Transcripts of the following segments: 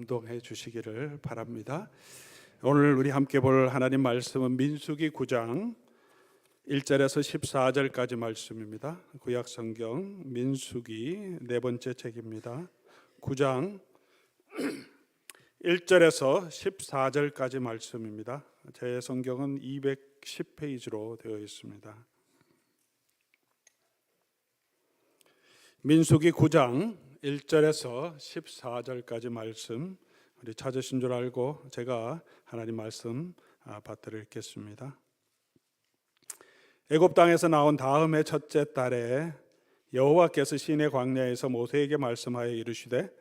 감동해 주시기를 바랍니다. 오늘 우리 함께 볼 하나님 말씀은 민수기 9장 1절에서 14절까지 말씀입니다. 구약 성경 민수기 네 번째 책입니다. 9장 1절에서 14절까지 말씀입니다. 제 성경은 210페이지로 되어 있습니다. 민수기 9장 1절에서 14절까지 말씀, 우리 찾으신 줄 알고 제가 하나님 말씀 받들어 읽겠습니다. 애굽 땅에서 나온 다음의 첫째 달에 여호와께서 시내 광야에서 모세에게 말씀하여 이르시되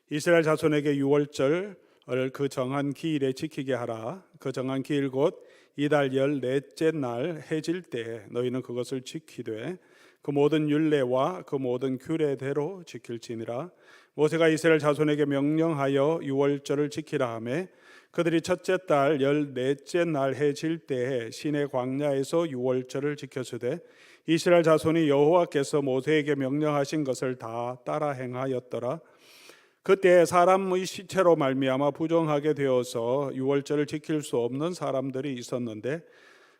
이스라엘 자손에게 유월절을 그 정한 기일에 지키게 하라. 그 정한 기일 곧 이달 14째 날 해질 때에 너희는 그것을 지키되 그 모든 율례와 그 모든 규례대로 지킬지니라. 모세가 이스라엘 자손에게 명령하여 유월절을 지키라 하매 그들이 첫째 달 14째 날 해질 때에 시내 광야에서 유월절을 지켰으되 이스라엘 자손이 여호와께서 모세에게 명령하신 것을 다 따라 행하였더라. 그때 사람의 시체로 말미암아 부정하게 되어서 유월절을 지킬 수 없는 사람들이 있었는데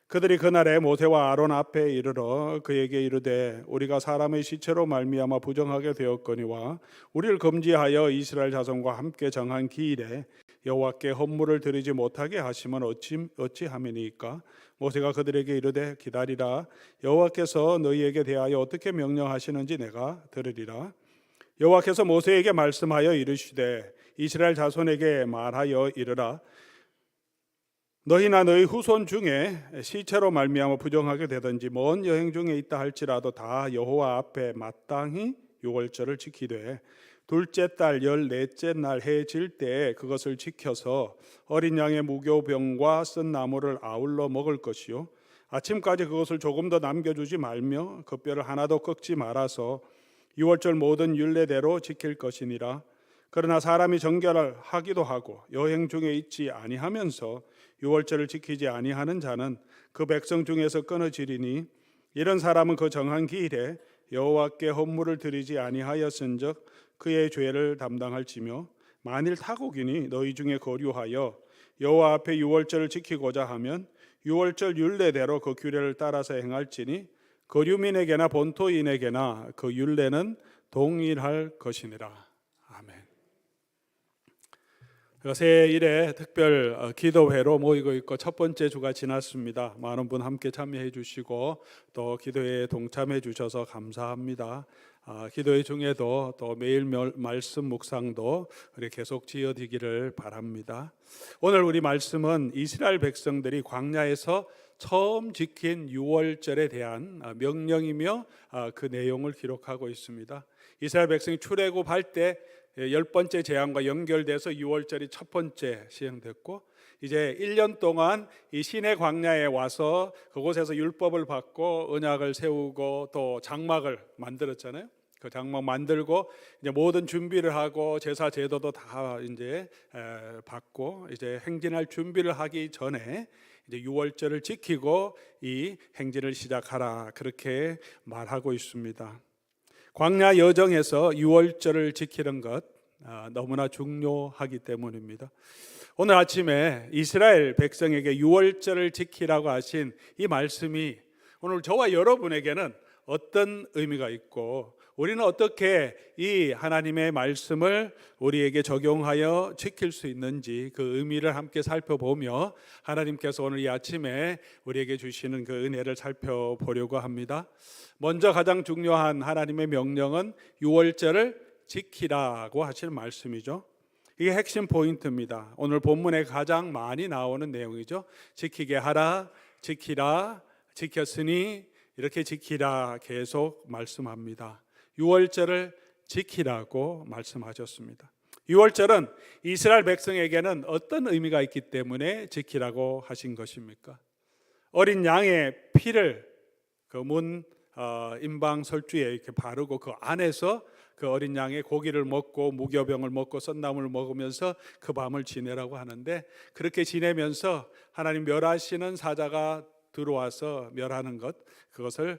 그들이 그날에 모세와 아론 앞에 이르러 그에게 이르되 우리가 사람의 시체로 말미암아 부정하게 되었거니와 우리를 금지하여 이스라엘 자손과 함께 정한 기일에 여호와께 헌물을 드리지 못하게 하시면 어찌함이니까. 모세가 그들에게 이르되 기다리라. 여호와께서 너희에게 대하여 어떻게 명령하시는지 내가 들으리라. 여호와께서 모세에게 말씀하여 이르시되 이스라엘 자손에게 말하여 이르라. 너희나 너희 후손 중에 시체로 말미암아 부정하게 되든지 먼 여행 중에 있다 할지라도 다 여호와 앞에 마땅히 유월절을 지키되 둘째 달 14째 날 해질 때에 그것을 지켜서 어린 양의 무교병과 쓴 나물을 아울러 먹을 것이요 아침까지 그것을 조금 더 남겨주지 말며 그 뼈를 하나도 꺾지 말아서 유월절 모든 율례대로 지킬 것이니라. 그러나 사람이 정결을 하기도 하고 여행 중에 있지 아니하면서 유월절을 지키지 아니하는 자는 그 백성 중에서 끊어지리니 이런 사람은 그 정한 기일에 여호와께 헌물을 드리지 아니하였은즉 그의 죄를 담당할지며 만일 타국인이 너희 중에 거류하여 여호와 앞에 유월절을 지키고자 하면 유월절 율례대로 그 규례를 따라서 행할지니 거류민에게나 본토인에게나 그 율례는 동일할 것이니라. 아멘. 새해일에 특별 기도회로 모이고 있고 첫 번째 주가 지났습니다. 많은 분 함께 참여해 주시고 또 기도회에 동참해 주셔서 감사합니다. 기도회 중에도 또 매일 말씀 묵상도 우리 계속 지어지기를 바랍니다. 오늘 우리 말씀은 이스라엘 백성들이 광야에서 처음 지킨 유월절에 대한 명령이며 그 내용을 기록하고 있습니다. 이스라엘 백성이 출애굽할 때 10번째 재앙과 연결돼서 유월절이 첫 번째 시행됐고 이제 1년 동안 이 시내 광야에 와서 그곳에서 율법을 받고 언약을 세우고 또 장막을 만들었잖아요. 그 장막 만들고 이제 모든 준비를 하고 제사 제도도 다 이제 받고 이제 행진할 준비를 하기 전에 이제 유월절을 지키고 이 행진을 시작하라 그렇게 말하고 있습니다. 광야 여정에서 유월절을 지키는 것 너무나 중요하기 때문입니다. 오늘 아침에 이스라엘 백성에게 유월절을 지키라고 하신 이 말씀이 오늘 저와 여러분에게는 어떤 의미가 있고 우리는 어떻게 이 하나님의 말씀을 우리에게 적용하여 지킬 수 있는지 그 의미를 함께 살펴보며 하나님께서 오늘 이 아침에 우리에게 주시는 그 은혜를 살펴보려고 합니다. 먼저 가장 중요한 하나님의 명령은 유월절을 지키라고 하시는 말씀이죠. 이게 핵심 포인트입니다. 오늘 본문에 가장 많이 나오는 내용이죠. 지키게 하라, 지키라, 지켰으니 이렇게 지키라 계속 말씀합니다. 유월절을 지키라고 말씀하셨습니다. 유월절은 이스라엘 백성에게는 어떤 의미가 있기 때문에 지키라고 하신 것입니까? 어린 양의 피를 그 문 임방 설주에 이렇게 바르고 그 안에서 그 어린 양의 고기를 먹고 무교병을 먹고 썬나물을 먹으면서 그 밤을 지내라고 하는데 그렇게 지내면서 하나님 멸하시는 사자가 들어와서 멸하는 것 그것을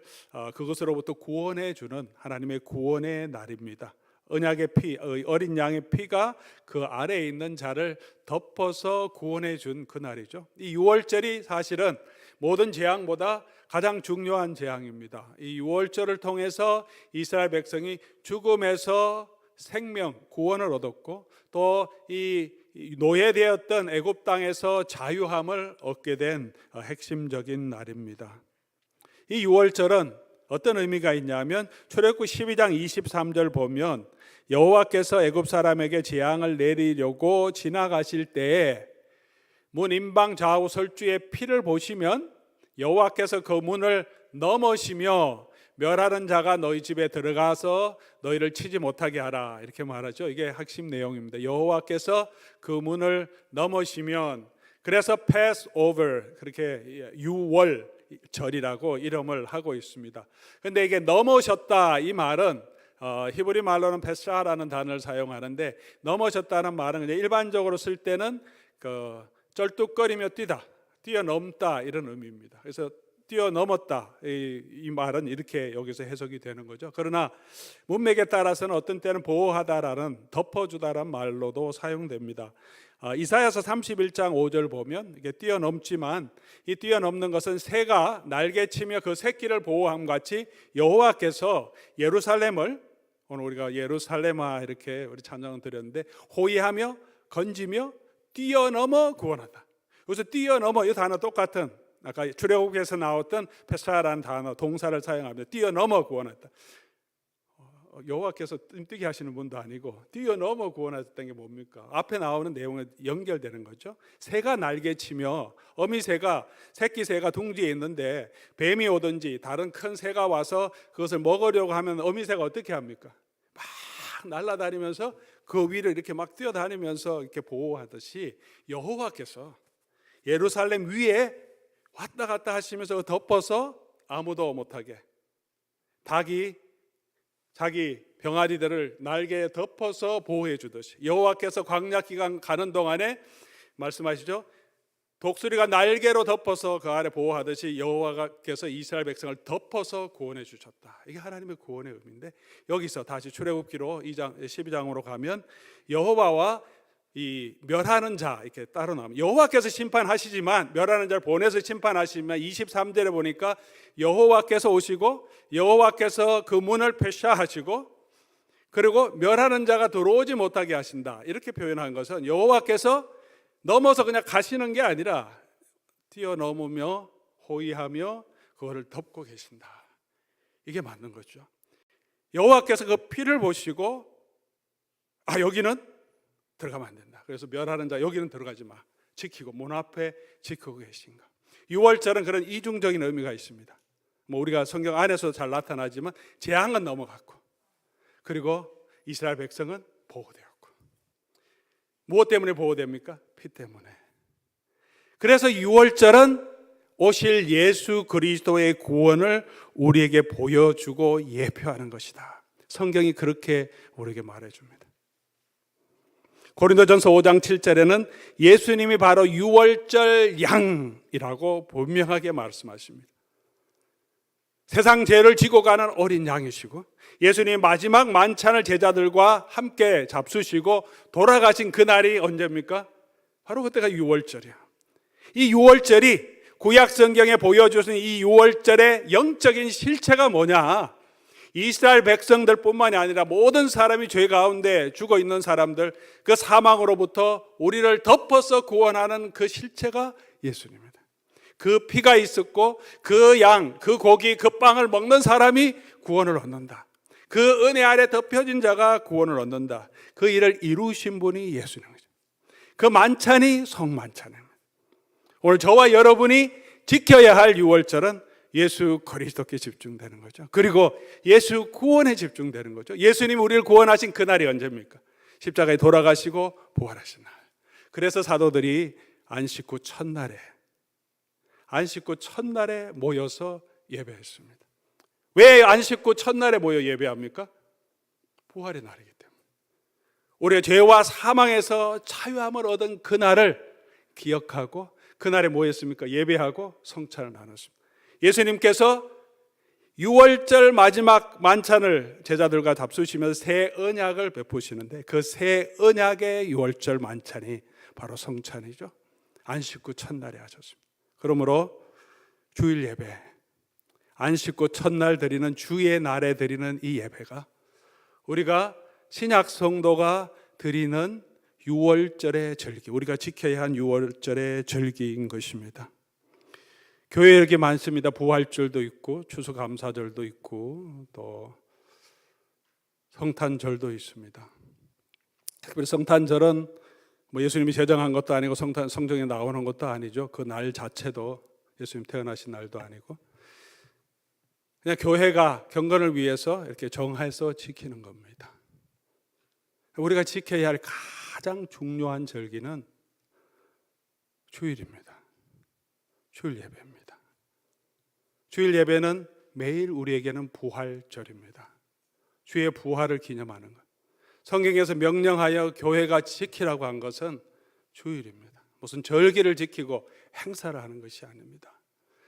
그것으로부터 구원해 주는 하나님의 구원의 날입니다. 언약의 피, 어린 양의 피가 그 아래에 있는 자를 덮어서 구원해 준 그날이죠. 이 유월절이 사실은 모든 재앙보다 가장 중요한 재앙입니다. 이 유월절을 통해서 이스라엘 백성이 죽음에서 생명, 구원을 얻었고 또 이 노예되었던 애굽 땅에서 자유함을 얻게 된 핵심적인 날입니다. 이 유월절은 어떤 의미가 있냐면 출애굽기 12장 23절 보면 여호와께서 애굽 사람에게 재앙을 내리려고 지나가실 때에 문 임방 좌우 설주의 피를 보시면 여호와께서 그 문을 넘으시며 멸하는 자가 너희 집에 들어가서 너희를 치지 못하게 하라, 이렇게 말하죠. 이게 핵심 내용입니다. 여호와께서 그 문을 넘으시면, 그래서 Passover, 그렇게 유월절이라고 이름을 하고 있습니다. 그런데 이게 넘으셨다, 이 말은 히브리 말로는 페사라는 단어를 사용하는데, 넘으셨다는 말은 그냥 일반적으로 쓸 때는 그 쩔뚝거리며 뛰다, 뛰어넘다, 이런 의미입니다. 그래서 뛰어넘었다, 이 말은 이렇게 여기서 해석이 되는 거죠. 그러나 문맥에 따라서는 어떤 때는 보호하다라는, 덮어주다라는 말로도 사용됩니다. 이사야서 31장 5절 보면 이게 뛰어넘지만, 이 뛰어넘는 것은 새가 날개치며 그 새끼를 보호함 같이 여호와께서 예루살렘을, 오늘 우리가 예루살렘아 이렇게 우리 찬양을 드렸는데, 호위하며 건지며 뛰어넘어 구원한다. 여기서 뛰어넘어, 이 단어 똑같은 아까 출애굽에서 나왔던 페사라는 단어, 동사를 사용합니다. 뛰어넘어 구원했다. 여호와께서 뛰게 하시는 분도 아니고 뛰어넘어 구원했다는 게 뭡니까? 앞에 나오는 내용에 연결되는 거죠. 새가 날개치며, 어미새가, 새끼 새가 둥지에 있는데 뱀이 오든지 다른 큰 새가 와서 그것을 먹으려고 하면 어미새가 어떻게 합니까? 막 날아다니면서 그 위를 이렇게 막 뛰어다니면서 이렇게 보호하듯이 여호와께서 예루살렘 위에 왔다 갔다 하시면서 덮어서 아무도 못하게, 닭이 자기 병아리들을 날개에 덮어서 보호해 주듯이, 여호와께서 광야 기간 가는 동안에 말씀하시죠. 독수리가 날개로 덮어서 그 아래 보호하듯이 여호와께서 이스라엘 백성을 덮어서 구원해 주셨다. 이게 하나님의 구원의 의미인데, 여기서 다시 출애굽기로 12장으로 가면 여호와와 이 멸하는 자 이렇게 따로 나옵니다. 여호와께서 심판하시지만, 멸하는 자를 보내서 심판하시면 23절에 보니까 여호와께서 오시고 여호와께서 그 문을 폐쇄하시고 그리고 멸하는 자가 들어오지 못하게 하신다, 이렇게 표현한 것은 여호와께서 넘어서 그냥 가시는 게 아니라 뛰어넘으며 호위하며 그거를 덮고 계신다. 이게 맞는 거죠. 여호와께서 그 피를 보시고 여기는 들어가면 안 된다. 그래서 멸하는 자 여기는 들어가지 마, 지키고 문 앞에 지키고 계신가. 유월절은 그런 이중적인 의미가 있습니다. 우리가 성경 안에서 잘 나타나지만 재앙은 넘어갔고, 그리고 이스라엘 백성은 보호되었고. 무엇 때문에 보호됩니까? 피 때문에. 그래서 유월절은 오실 예수 그리스도의 구원을 우리에게 보여주고 예표하는 것이다. 성경이 그렇게 우리에게 말해줍니다. 고린도전서 5장 7절에는 예수님이 바로 유월절 양이라고 분명하게 말씀하십니다. 세상 죄를 지고 가는 어린 양이시고, 예수님이 마지막 만찬을 제자들과 함께 잡수시고 돌아가신 그날이 언제입니까? 바로 그때가 유월절이야. 이 유월절이 구약 성경에 보여주신 이 유월절의 영적인 실체가 뭐냐? 이스라엘 백성들 뿐만이 아니라 모든 사람이 죄 가운데 죽어 있는 사람들, 그 사망으로부터 우리를 덮어서 구원하는 그 실체가 예수님입니다. 그 피가 있었고 그 양, 그 고기, 그 빵을 먹는 사람이 구원을 얻는다. 그 은혜 아래 덮여진 자가 구원을 얻는다. 그 일을 이루신 분이 예수님이죠. 그 만찬이 성만찬입니다. 오늘 저와 여러분이 지켜야 할 유월절은 예수 그리스도께 집중되는 거죠. 그리고 예수 구원에 집중되는 거죠. 예수님이 우리를 구원하신 그날이 언제입니까? 십자가에 돌아가시고 부활하신 날. 그래서 사도들이 안식 후 첫날에 모여서 예배했습니다. 왜 안식 후 첫날에 모여 예배합니까? 부활의 날이기 때문에. 우리가 죄와 사망에서 자유함을 얻은 그날을 기억하고 그날에 뭐 했습니까? 예배하고 성찬을 나눴습니다. 예수님께서 6월절 마지막 만찬을 제자들과 잡수시면서 새 언약을 베푸시는데 그 새 언약의 6월절 만찬이 바로 성찬이죠. 안식 후 첫날에 하셨습니다. 그러므로 주일 예배, 안식 후 첫날 드리는 주의 날에 드리는 이 예배가 우리가 신약 성도가 드리는 6월절의 절기, 우리가 지켜야 한 6월절의 절기인 것입니다. 교회에 이렇게 많습니다. 부활절도 있고 추수감사절도 있고 또 성탄절도 있습니다. 특별히 성탄절은 뭐 예수님이 제정한 것도 아니고 성경에 나오는 것도 아니죠. 그 날 자체도 예수님 태어나신 날도 아니고 그냥 교회가 경건을 위해서 이렇게 정해서 지키는 겁니다. 우리가 지켜야 할 가장 중요한 절기는 주일입니다. 주일 예배입니다. 주일 예배는 매일 우리에게는 부활절입니다. 주의 부활을 기념하는 것. 성경에서 명령하여 교회가 지키라고 한 것은 주일입니다. 무슨 절기를 지키고 행사를 하는 것이 아닙니다.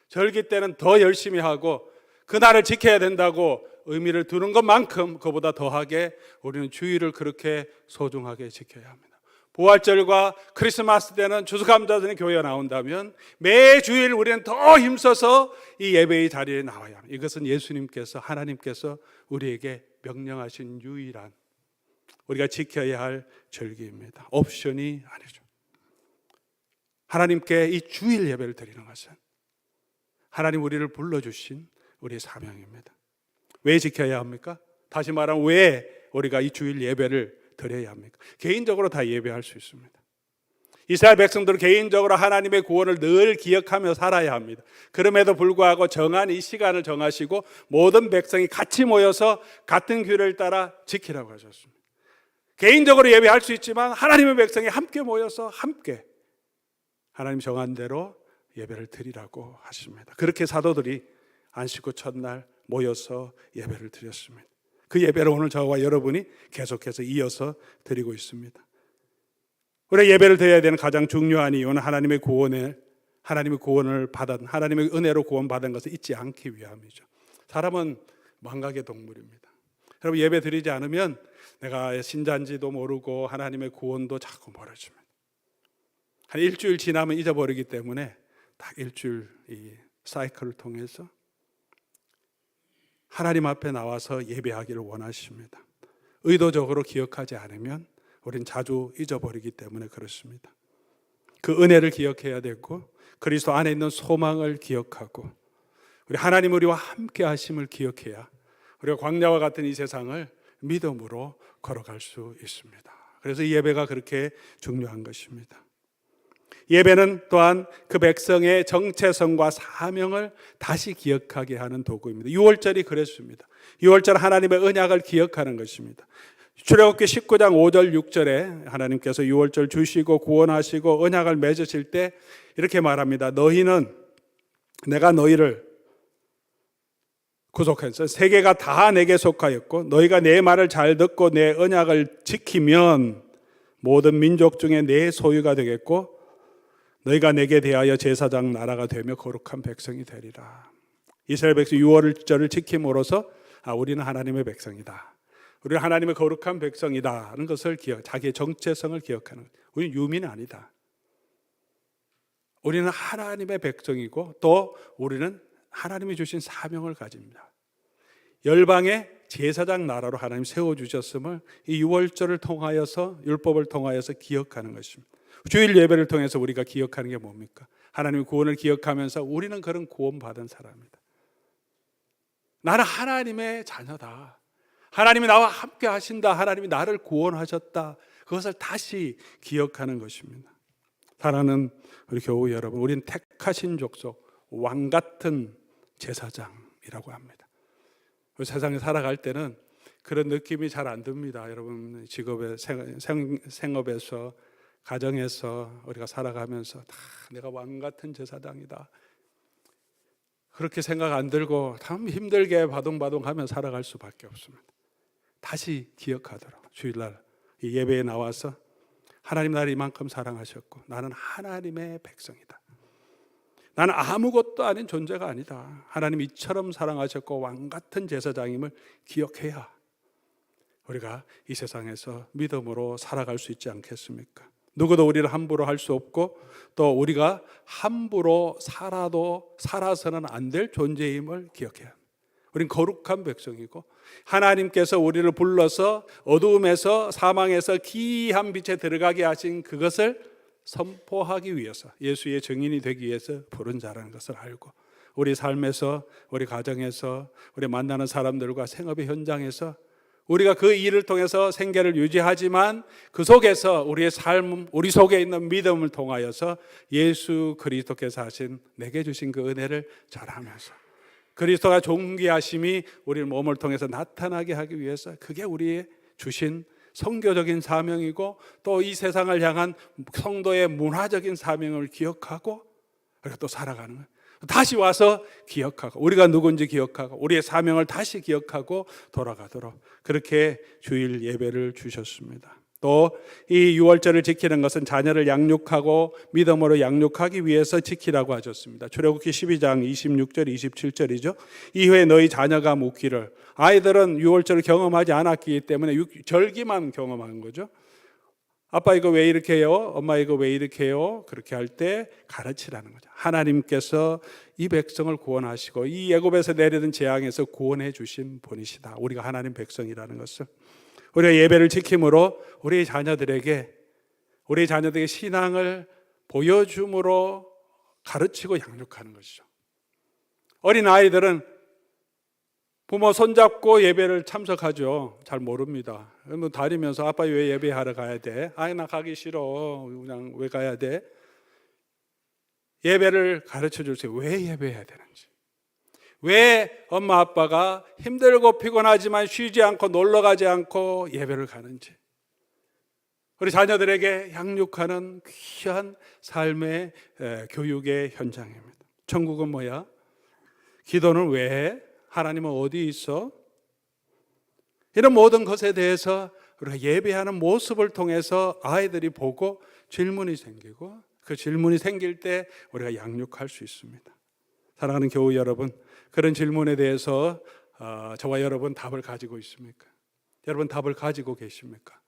절기 때는 더 열심히 하고 그날을 지켜야 된다고 의미를 두는 것만큼 그보다 더하게 우리는 주일을 그렇게 소중하게 지켜야 합니다. 부활절과 크리스마스 때는 추수감사절에 교회가 나온다면 매주일 우리는 더 힘써서 이 예배의 자리에 나와야 합니다. 이것은 예수님께서 하나님께서 우리에게 명령하신 유일한 우리가 지켜야 할 절기입니다. 옵션이 아니죠. 하나님께 이 주일 예배를 드리는 것은 하나님 우리를 불러주신 우리의 사명입니다. 왜 지켜야 합니까? 다시 말하면 왜 우리가 이 주일 예배를 드려야 합니까? 개인적으로 다 예배할 수 있습니다. 이스라엘 백성들은 개인적으로 하나님의 구원을 늘 기억하며 살아야 합니다. 그럼에도 불구하고 정한 이 시간을 정하시고 모든 백성이 같이 모여서 같은 규례를 따라 지키라고 하셨습니다. 개인적으로 예배할 수 있지만 하나님의 백성이 함께 모여서 함께 하나님 정한 대로 예배를 드리라고 하십니다. 그렇게 사도들이 안식 후 첫날 모여서 예배를 드렸습니다. 그 예배를 오늘 저와 여러분이 계속해서 이어서 드리고 있습니다. 우리가 예배를 드려야 되는 가장 중요한 이유는 하나님의 구원을 받은, 하나님의 은혜로 구원받은 것을 잊지 않기 위함이죠. 사람은 망각의 동물입니다. 여러분, 예배 드리지 않으면 내가 신자인지도 모르고 하나님의 구원도 자꾸 멀어집니다. 한 일주일 지나면 잊어버리기 때문에 딱 일주일 이 사이클을 통해서 하나님 앞에 나와서 예배하기를 원하십니다. 의도적으로 기억하지 않으면 우리는 자주 잊어버리기 때문에 그렇습니다. 그 은혜를 기억해야 되고 그리스도 안에 있는 소망을 기억하고 우리 하나님 우리와 함께 하심을 기억해야 우리가 광야와 같은 이 세상을 믿음으로 걸어갈 수 있습니다. 그래서 이 예배가 그렇게 중요한 것입니다. 예배는 또한 그 백성의 정체성과 사명을 다시 기억하게 하는 도구입니다. 6월절이 그랬습니다. 6월절 하나님의 언약을 기억하는 것입니다. 출애굽기 19장 5절 6절에 하나님께서 6월절 주시고 구원하시고 언약을 맺으실 때 이렇게 말합니다. 너희는 내가 너희를 구속했어. 세계가 다 내게 속하였고 너희가 내 말을 잘 듣고 내 언약을 지키면 모든 민족 중에 내 소유가 되겠고 너희가 내게 대하여 제사장 나라가 되며 거룩한 백성이 되리라. 이스라엘 백성 6월절을 지킴으로써 우리는 하나님의 백성이다. 우리는 하나님의 거룩한 백성이다 하는 것을 자기의 정체성을 기억하는 거예요. 우리는 유민이 아니다. 우리는 하나님의 백성이고 또 우리는 하나님이 주신 사명을 가집니다. 열방의 제사장 나라로 하나님 세워주셨음을 이 6월절을 통하여서 율법을 통하여서 기억하는 것입니다. 주일 예배를 통해서 우리가 기억하는 게 뭡니까? 하나님의 구원을 기억하면서 우리는 그런 구원받은 사람이다. 나는 하나님의 자녀다. 하나님이 나와 함께 하신다. 하나님이 나를 구원하셨다. 그것을 다시 기억하는 것입니다. 사랑하는 우리 교우 여러분, 우리는 택하신 족속, 왕 같은 제사장이라고 합니다. 세상에 살아갈 때는 그런 느낌이 잘 안 듭니다. 여러분, 직업에, 생업에서, 가정에서 우리가 살아가면서 다 내가 왕 같은 제사장이다. 그렇게 생각 안 들고 참 힘들게 바둥바둥하며 살아갈 수밖에 없습니다. 다시 기억하도록 주일날 이 예배에 나와서 하나님 나를 이만큼 사랑하셨고 나는 하나님의 백성이다. 나는 아무것도 아닌 존재가 아니다. 하나님 이처럼 사랑하셨고 왕같은 제사장임을 기억해야 우리가 이 세상에서 믿음으로 살아갈 수 있지 않겠습니까? 누구도 우리를 함부로 할 수 없고 또 우리가 함부로 살아서는 안 될 존재임을 기억해야 합니다. 우린 거룩한 백성이고 하나님께서 우리를 불러서 어두움에서 사망에서 기이한 빛에 들어가게 하신 그것을 선포하기 위해서, 예수의 증인이 되기 위해서 부른 자라는 것을 알고 우리 삶에서, 우리 가정에서, 우리 만나는 사람들과 생업의 현장에서 우리가 그 일을 통해서 생계를 유지하지만 그 속에서 우리의 삶, 우리 속에 있는 믿음을 통하여서 예수 그리스도께서 하신 내게 주신 그 은혜를 전하면서 그리스도가 존귀하심이 우리 몸을 통해서 나타나게 하기 위해서 그게 우리의 주신 선교적인 사명이고 또 이 세상을 향한 성도의 문화적인 사명을 기억하고 그리고 또 살아가는 거예요. 다시 와서 기억하고 우리가 누군지 기억하고 우리의 사명을 다시 기억하고 돌아가도록 그렇게 주일 예배를 주셨습니다. 또 이 유월절을 지키는 것은 자녀를 양육하고 믿음으로 양육하기 위해서 지키라고 하셨습니다. 출애굽기 12장 26절 27절이죠. 이후에 너희 자녀가 묻기를, 아이들은 유월절을 경험하지 않았기 때문에 절기만 경험한 거죠. 아빠 이거 왜 이렇게 해요? 엄마 이거 왜 이렇게 해요? 그렇게 할 때 가르치라는 거죠. 하나님께서 이 백성을 구원하시고 이 애굽에서 내리던 재앙에서 구원해 주신 분이시다. 우리가 하나님 백성이라는 것을 우리가 예배를 지킴으로 우리 자녀들에게 신앙을 보여줌으로 가르치고 양육하는 것이죠. 어린 아이들은 부모 손잡고 예배를 참석하죠. 잘 모릅니다. 그러면 다니면서 아빠 왜 예배하러 가야 돼? 나 가기 싫어. 그냥 왜 가야 돼? 예배를 가르쳐 주세요. 왜 예배해야 되는지. 왜 엄마 아빠가 힘들고 피곤하지만 쉬지 않고 놀러 가지 않고 예배를 가는지. 우리 자녀들에게 양육하는 귀한 삶의 교육의 현장입니다. 천국은 뭐야? 기도는 왜 해? 하나님은 어디 있어? 이런 모든 것에 대해서 우리가 예배하는 모습을 통해서 아이들이 보고 질문이 생기고 그 질문이 생길 때 우리가 양육할 수 있습니다. 사랑하는 교우 여러분, 그런 질문에 대해서 저와 여러분 답을 가지고 있습니까? 여러분 답을 가지고 계십니까?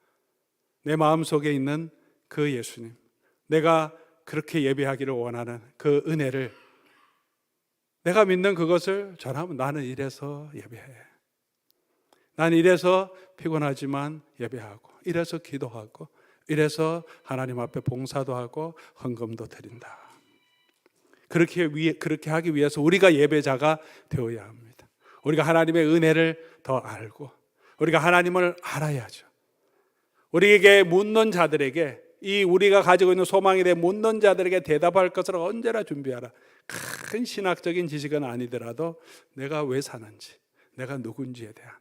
내 마음속에 있는 그 예수님, 내가 그렇게 예배하기를 원하는 그 은혜를 내가 믿는 그것을 전하면 나는 이래서 예배해. 나는 이래서 피곤하지만 예배하고 이래서 기도하고 이래서 하나님 앞에 봉사도 하고 헌금도 드린다. 그렇게 하기 위해서 우리가 예배자가 되어야 합니다. 우리가 하나님의 은혜를 더 알고 우리가 하나님을 알아야죠. 우리에게 묻는 자들에게 우리가 가지고 있는 소망에 대해 묻는 자들에게 대답할 것을 언제나 준비하라. 큰 신학적인 지식은 아니더라도 내가 왜 사는지, 내가 누군지에 대한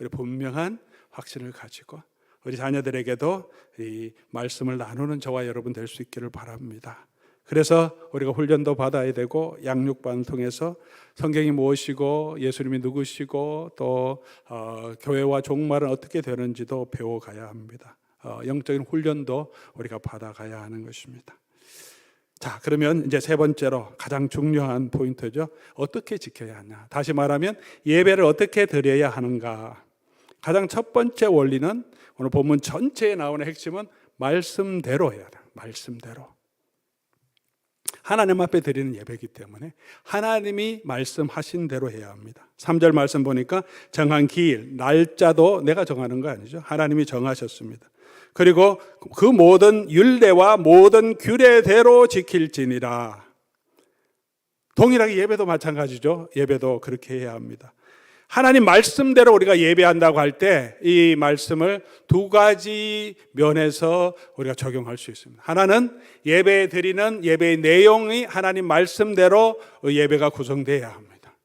우리 분명한 확신을 가지고 우리 자녀들에게도 이 말씀을 나누는 저와 여러분 될 수 있기를 바랍니다. 그래서 우리가 훈련도 받아야 되고 양육반을 통해서 성경이 무엇이고 예수님이 누구시고 또 교회와 종말은 어떻게 되는지도 배워가야 합니다. 영적인 훈련도 우리가 받아가야 하는 것입니다. 자, 그러면 이제 세 번째로 가장 중요한 포인트죠. 어떻게 지켜야 하냐. 다시 말하면 예배를 어떻게 드려야 하는가. 가장 첫 번째 원리는 오늘 본문 전체에 나오는 핵심은 말씀대로 해야 돼요. 말씀대로. 하나님 앞에 드리는 예배이기 때문에 하나님이 말씀하신 대로 해야 합니다. 3절 말씀 보니까 정한 기일, 날짜도 내가 정하는 거 아니죠. 하나님이 정하셨습니다. 그리고 그 모든 율례와 모든 규례대로 지킬지니라. 동일하게 예배도 마찬가지죠. 예배도 그렇게 해야 합니다. 하나님 말씀대로 우리가 예배한다고 할 때 이 말씀을 두 가지 면에서 우리가 적용할 수 있습니다. 하나는 예배 드리는 예배의 내용이 하나님 말씀대로 예배가 구성되어야 합니다.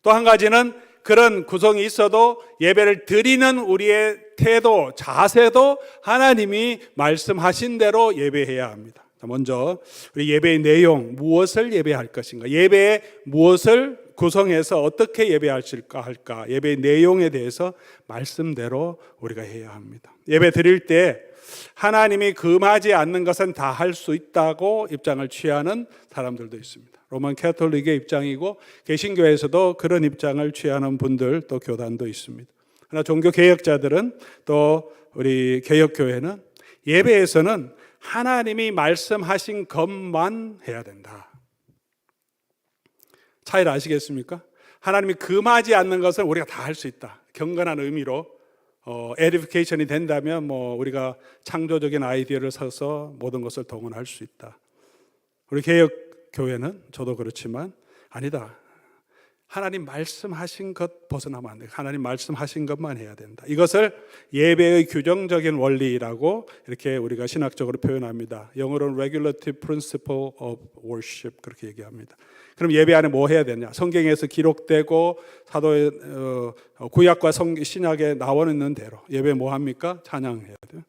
또 한 가지는 그런 구성이 있어도 예배를 드리는 우리의 태도, 자세도 하나님이 말씀하신 대로 예배해야 합니다. 먼저 우리 예배의 내용, 무엇을 예배할 것인가, 예배에 무엇을 구성해서 어떻게 예배할까 할까, 예배의 내용에 대해서 말씀대로 우리가 해야 합니다. 예배 드릴 때 하나님이 금하지 않는 것은 다 할 수 있다고 입장을 취하는 사람들도 있습니다. 로만 캐톨릭의 입장이고 개신교에서도 그런 입장을 취하는 분들 또 교단도 있습니다. 그러나 종교 개혁자들은 또 우리 개혁교회는 예배에서는 하나님이 말씀하신 것만 해야 된다. 차이를 아시겠습니까? 하나님이 금하지 않는 것을 우리가 다 할 수 있다. 경건한 의미로 에디피케이션이 된다면 우리가 창조적인 아이디어를 써서 모든 것을 동원할 수 있다. 우리 개혁교회는 저도 그렇지만 아니다. 하나님 말씀하신 것 벗어나면 안 돼. 하나님 말씀하신 것만 해야 된다. 이것을 예배의 규정적인 원리라고 이렇게 우리가 신학적으로 표현합니다. 영어로는 regulative principle of worship 그렇게 얘기합니다. 그럼 예배 안에 뭐 해야 되냐? 성경에서 기록되고 사도의 구약과 신약에 나와 있는 대로 예배 뭐 합니까? 찬양해야 돼요.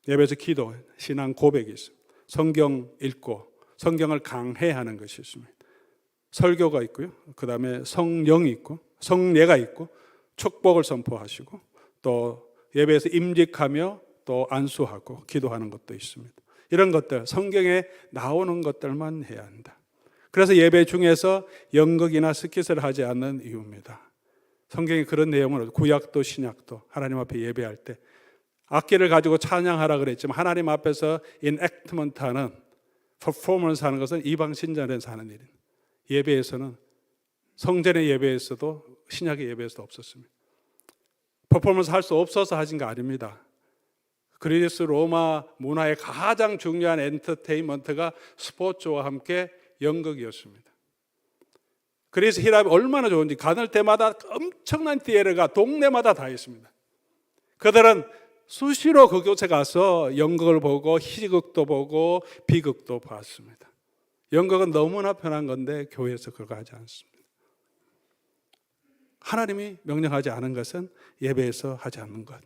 예배에서 기도, 신앙 고백이 있습니다. 성경 읽고 성경을 강해하는 것이 있습니다. 설교가 있고요. 그 다음에 성령이 있고 성례가 있고 축복을 선포하시고 또 예배에서 임직하며 또 안수하고 기도하는 것도 있습니다. 이런 것들 성경에 나오는 것들만 해야 한다. 그래서 예배 중에서 연극이나 스킷을 하지 않는 이유입니다. 성경에 그런 내용을 구약도 신약도 하나님 앞에 예배할 때 악기를 가지고 찬양하라 그랬지만 하나님 앞에서 인액트먼트하는 퍼포먼스 하는 것은 이방 신전에서 하는 일입니다. 예배에서는 성전의 예배에서도 신약의 예배에서도 없었습니다. 퍼포먼스 할 수 없어서 하신 거 아닙니다. 그리스 로마 문화의 가장 중요한 엔터테인먼트가 스포츠와 함께 연극이었습니다. 그래서 히랍이 얼마나 좋은지 가는 때마다 엄청난 티에르가 동네마다 다 있습니다. 그들은 수시로 그곳에 가서 연극을 보고 희극도 보고 비극도 봤습니다. 연극은 너무나 편한 건데 교회에서 그거 하지 않습니다. 하나님이 명령하지 않은 것은 예배에서 하지 않는 것.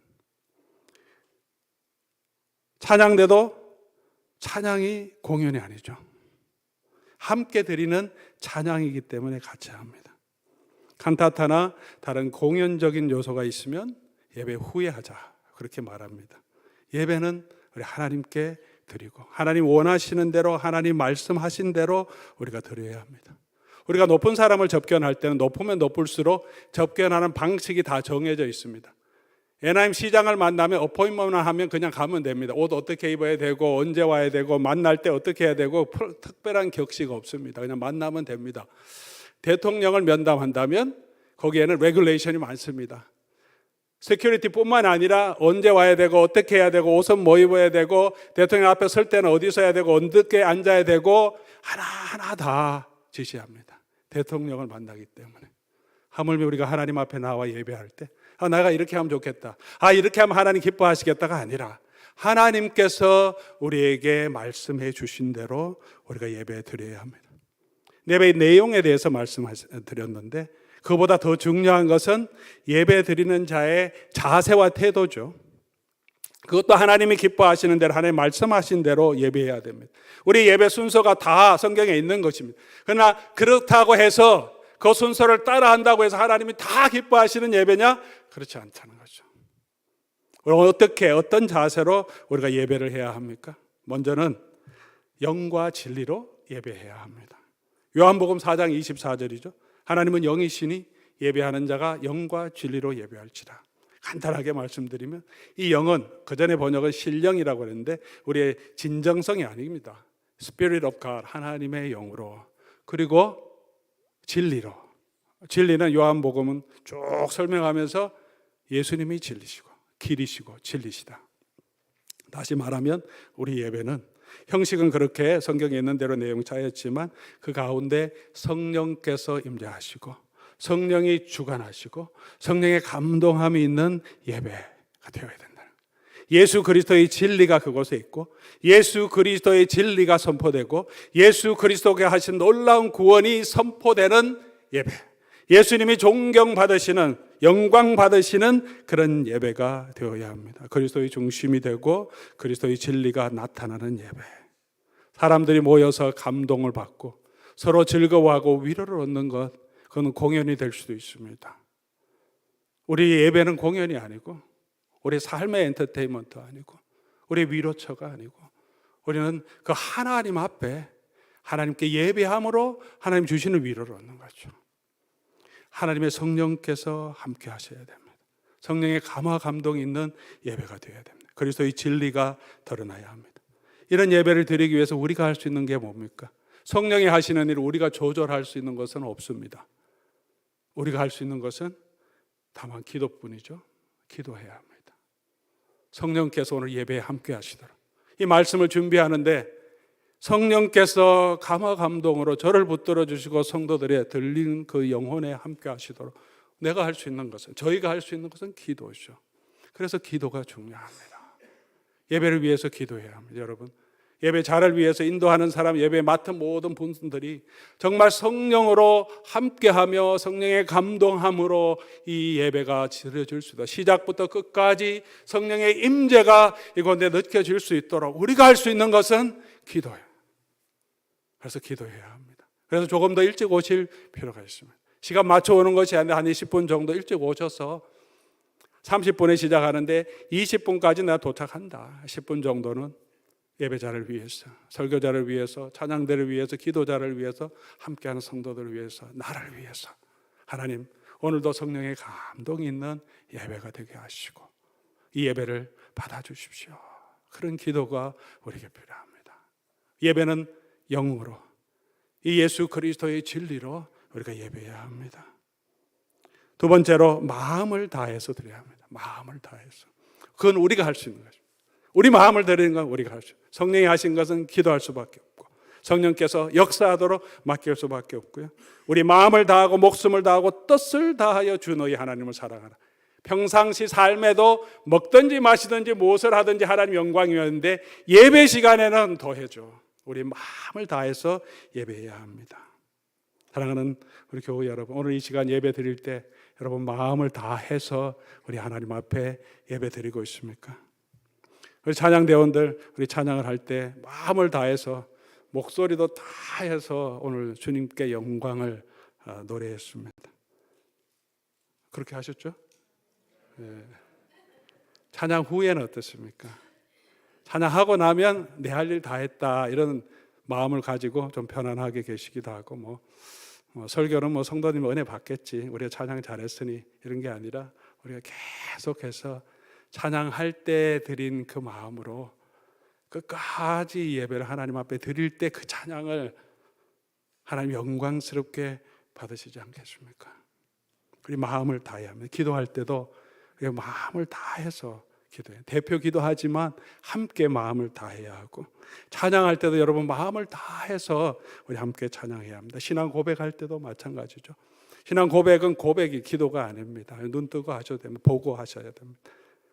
찬양대도 찬양이 공연이 아니죠. 함께 드리는 찬양이기 때문에 같이 합니다. 칸타타나 다른 공연적인 요소가 있으면 예배 후에 하자 그렇게 말합니다. 예배는 우리 하나님께 드리고 하나님 원하시는 대로 하나님 말씀하신 대로 우리가 드려야 합니다. 우리가 높은 사람을 접견할 때는 높으면 높을수록 접견하는 방식이 다 정해져 있습니다. 에나임 시장을 만나면 어포인트만 하면 그냥 가면 됩니다. 옷 어떻게 입어야 되고 언제 와야 되고 만날 때 어떻게 해야 되고 특별한 격식 없습니다. 그냥 만나면 됩니다. 대통령을 면담한다면 거기에는 레귤레이션이 많습니다. 세큐리티뿐만 아니라 언제 와야 되고 어떻게 해야 되고 옷은 뭐 입어야 되고 대통령 앞에 설 때는 어디 서야 되고 어떻게 앉아야 되고 하나하나 다 지시합니다. 대통령을 만나기 때문에. 하물며 우리가 하나님 앞에 나와 예배할 때 내가 이렇게 하면 좋겠다. 이렇게 하면 하나님 기뻐하시겠다가 아니라 하나님께서 우리에게 말씀해 주신 대로 우리가 예배 드려야 합니다. 예배의 내용에 대해서 말씀드렸는데 그보다 더 중요한 것은 예배 드리는 자의 자세와 태도죠. 그것도 하나님이 기뻐하시는 대로 하나님 말씀하신 대로 예배해야 됩니다. 우리 예배 순서가 다 성경에 있는 것입니다. 그러나 그렇다고 해서 그 순서를 따라한다고 해서 하나님이 다 기뻐하시는 예배냐? 그렇지 않다는 거죠. 어떻게 어떤 자세로 우리가 예배를 해야 합니까? 먼저는 영과 진리로 예배해야 합니다. 요한복음 4장 24절이죠. 하나님은 영이시니 예배하는 자가 영과 진리로 예배할지라. 간단하게 말씀드리면 이 영은 그전에 번역은 신령이라고 했는데 우리의 진정성이 아닙니다. Spirit of God, 하나님의 영으로. 그리고 진리로. 진리는 요한복음은 쭉 설명하면서 예수님이 진리시고 길이시고 진리시다. 다시 말하면 우리 예배는 형식은 그렇게 성경에 있는 대로 내용 짜였지만 그 가운데 성령께서 임재하시고 성령이 주관하시고 성령의 감동함이 있는 예배가 되어야 된다. 예수 그리스도의 진리가 그곳에 있고 예수 그리스도의 진리가 선포되고 예수 그리스도가 하신 놀라운 구원이 선포되는 예배, 예수님이 존경받으시는 영광받으시는 그런 예배가 되어야 합니다. 그리스도의 중심이 되고 그리스도의 진리가 나타나는 예배. 사람들이 모여서 감동을 받고 서로 즐거워하고 위로를 얻는 것, 그건 공연이 될 수도 있습니다. 우리 예배는 공연이 아니고 우리 삶의 엔터테인먼트 아니고 우리의 위로처가 아니고 우리는 그 하나님 앞에 하나님께 예배함으로 하나님 주시는 위로를 얻는 거죠. 하나님의 성령께서 함께 하셔야 됩니다. 성령의 감화 감동이 있는 예배가 되어야 됩니다. 그리스도의 진리가 드러나야 합니다. 이런 예배를 드리기 위해서 우리가 할 수 있는 게 뭡니까? 성령이 하시는 일을 우리가 조절할 수 있는 것은 없습니다. 우리가 할 수 있는 것은 다만 기도뿐이죠. 기도해야 합니다. 성령께서 오늘 예배에 함께 하시도록, 이 말씀을 준비하는데 성령께서 감화 감동으로 저를 붙들어 주시고 성도들의 들리는 그 영혼에 함께 하시도록 내가 할 수 있는 것은, 저희가 할 수 있는 것은 기도죠. 그래서 기도가 중요합니다. 예배를 위해서 기도해야 합니다. 여러분, 예배 자를 위해서 인도하는 사람, 예배 맡은 모든 분들이 정말 성령으로 함께하며 성령의 감동함으로 이 예배가 드려질 수 있다. 시작부터 끝까지 성령의 임재가 이곳에 느껴질 수 있도록 우리가 할 수 있는 것은 기도예요. 그래서 기도해야 합니다. 그래서 조금 더 일찍 오실 필요가 있습니다. 시간 맞춰 오는 것이 아니라 한 20분 정도 일찍 오셔서 30분에 시작하는데 20분까지 내가 도착한다. 10분 정도는 예배자를 위해서, 설교자를 위해서, 찬양대를 위해서, 기도자를 위해서, 함께하는 성도들을 위해서, 나를 위해서 하나님 오늘도 성령의 감동이 있는 예배가 되게 하시고 이 예배를 받아주십시오. 그런 기도가 우리에게 필요합니다. 예배는 영으로, 이 예수 그리스도의 진리로 우리가 예배해야 합니다. 두 번째로 마음을 다해서 드려야 합니다. 마음을 다해서. 그건 우리가 할 수 있는 거죠. 우리 마음을 드리는 건 우리가 할 수 있어요. 성령이 하신 것은 기도할 수밖에 없고 성령께서 역사하도록 맡길 수밖에 없고요. 우리 마음을 다하고 목숨을 다하고 뜻을 다하여 주 너희 하나님을 사랑하라. 평상시 삶에도 먹든지 마시든지 무엇을 하든지 하나님 영광이었는데 예배 시간에는 더해줘. 우리 마음을 다해서 예배해야 합니다. 사랑하는 우리 교회 여러분, 오늘 이 시간 예배 드릴 때 여러분 마음을 다해서 우리 하나님 앞에 예배 드리고 있습니까? 우리 찬양대원들, 우리 찬양을 할 때 마음을 다해서 목소리도 다 해서 오늘 주님께 영광을 노래했습니다. 그렇게 하셨죠? 네. 찬양 후에는 어떻습니까? 찬양하고 나면 내 할 일 다 했다 이런 마음을 가지고 좀 편안하게 계시기도 하고 설교는 성도님 은혜 받겠지, 우리가 찬양 잘했으니 이런 게 아니라 우리가 계속해서 찬양할 때 드린 그 마음으로 끝까지 예배를 하나님 앞에 드릴 때 그 찬양을 하나님 영광스럽게 받으시지 않겠습니까? 우리 마음을 다해야 합니다. 기도할 때도 우리가 마음을 다해서 기도해요. 대표 기도하지만 함께 마음을 다해야 하고, 찬양할 때도 여러분 마음을 다해서 우리 함께 찬양해야 합니다. 신앙 고백할 때도 마찬가지죠. 신앙 고백은 고백이 기도가 아닙니다. 눈 뜨고 하셔도 됩니다. 보고 하셔야 됩니다.